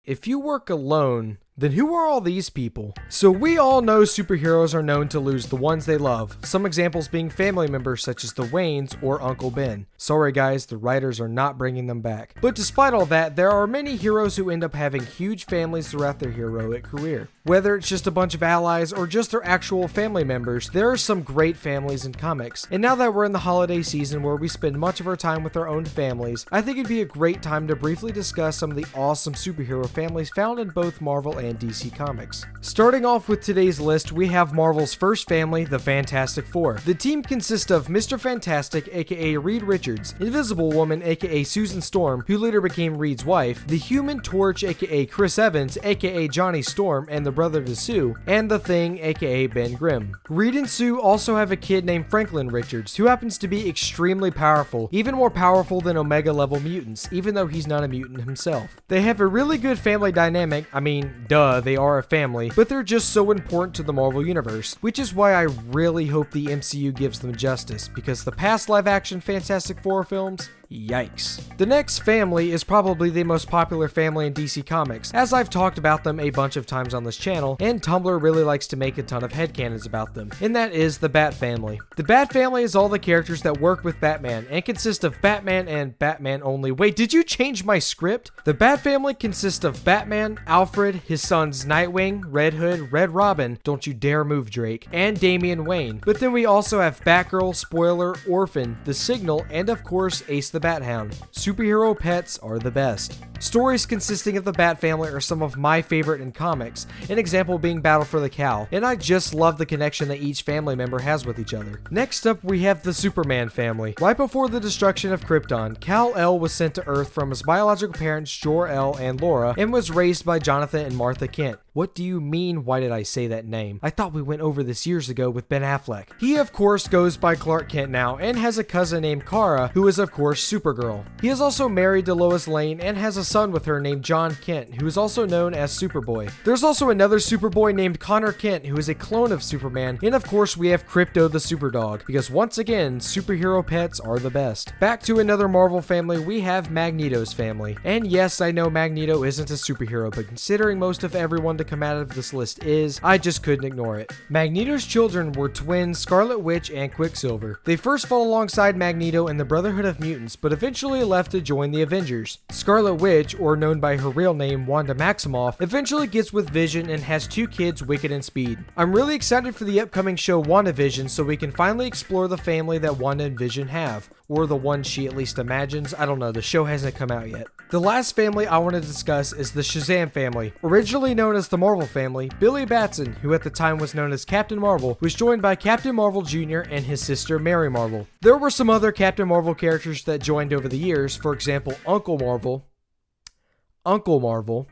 If you work alone, then who are all these people? So we all know superheroes are known to lose the ones they love, some examples being family members such as the Waynes or Uncle Ben. Sorry guys, the writers are not bringing them back. But despite all that, there are many heroes who end up having huge families throughout their heroic career. Whether it's just a bunch of allies or just their actual family members, there are some great families in comics. And now that we're in the holiday season where we spend much of our time with our own families, I think it'd be a great time to briefly discuss some of the awesome superhero families found in both Marvel and DC Comics. Starting off with today's list, we have Marvel's first family, the Fantastic Four. The team consists of Mr. Fantastic, aka Reed Richards, Invisible Woman, aka Susan Storm, who later became Reed's wife, the Human Torch, aka Chris Evans, aka Johnny Storm, and the brother to Sue, and the Thing, aka Ben Grimm. Reed and Sue also have a kid named Franklin Richards, who happens to be extremely powerful, even more powerful than Omega level mutants, even though he's not a mutant himself. They have a really good family dynamic. I mean, duh, they are a family, but they're just so important to the Marvel Universe, which is why I really hope the MCU gives them justice, because the past live-action Fantastic Four films, yikes. The next family is probably the most popular family in DC Comics, as I've talked about them a bunch of times on this channel, and Tumblr really likes to make a ton of headcanons about them, and that is the Batfamily. The Batfamily is all the characters that work with Batman, and consist of Batman and Batman only. Wait, did you change my script? The Batfamily consists of Batman, Alfred, his sons Nightwing, Red Hood, Red Robin, don't you dare move Drake, and Damian Wayne. But then we also have Batgirl, Spoiler, Orphan, The Signal, and of course Ace the Bat-Hound. Superhero pets are the best. Stories consisting of the Bat family are some of my favorite in comics, an example being Battle for the Cowl, and I just love the connection that each family member has with each other. Next up, we have the Superman family. Right before the destruction of Krypton, Kal-El was sent to Earth from his biological parents Jor-El and Laura, and was raised by Jonathan and Martha Kent. What do you mean, why did I say that name? I thought we went over this years ago with Ben Affleck. He of course goes by Clark Kent now, and has a cousin named Kara, who is of course Supergirl. He is also married to Lois Lane, and has a son with her named John Kent, who is also known as Superboy. There's also another Superboy named Connor Kent, who is a clone of Superman, and of course we have Krypto the Superdog, because once again, superhero pets are the best. Back to another Marvel family, we have Magneto's family. And yes, I know Magneto isn't a superhero, but considering most of everyone to come out of this list is, I just couldn't ignore it. Magneto's children were twins Scarlet Witch and Quicksilver. They first fought alongside Magneto in the Brotherhood of Mutants, but eventually left to join the Avengers. Scarlet Witch, or known by her real name Wanda Maximoff, eventually gets with Vision and has two kids, Wicked and Speed. I'm really excited for the upcoming show WandaVision, so we can finally explore the family that Wanda and Vision have, or the one she at least imagines. I don't know, the show hasn't come out yet. The last family I want to discuss is the Shazam family. Originally known as the Marvel family, Billy Batson, who at the time was known as Captain Marvel, was joined by Captain Marvel Jr. and his sister Mary Marvel. There were some other Captain Marvel characters that joined over the years, for example Uncle Marvel,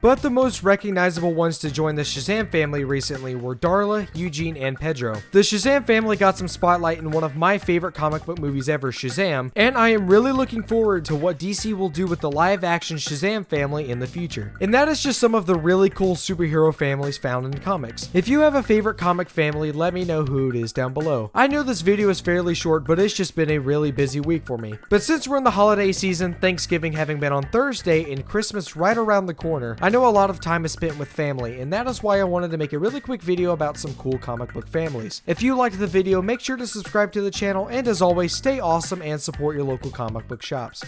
but the most recognizable ones to join the Shazam family recently were Darla, Eugene, and Pedro. The Shazam family got some spotlight in one of my favorite comic book movies ever, Shazam, and I am really looking forward to what DC will do with the live-action Shazam family in the future. And that is just some of the really cool superhero families found in comics. If you have a favorite comic family, let me know who it is down below. I know this video is fairly short, but it's just been a really busy week for me. But since we're in the holiday season, Thanksgiving having been on Thursday and Christmas right around the corner, I know a lot of time is spent with family, and that is why I wanted to make a really quick video about some cool comic book families. If you liked the video, make sure to subscribe to the channel, and as always, stay awesome and support your local comic book shops.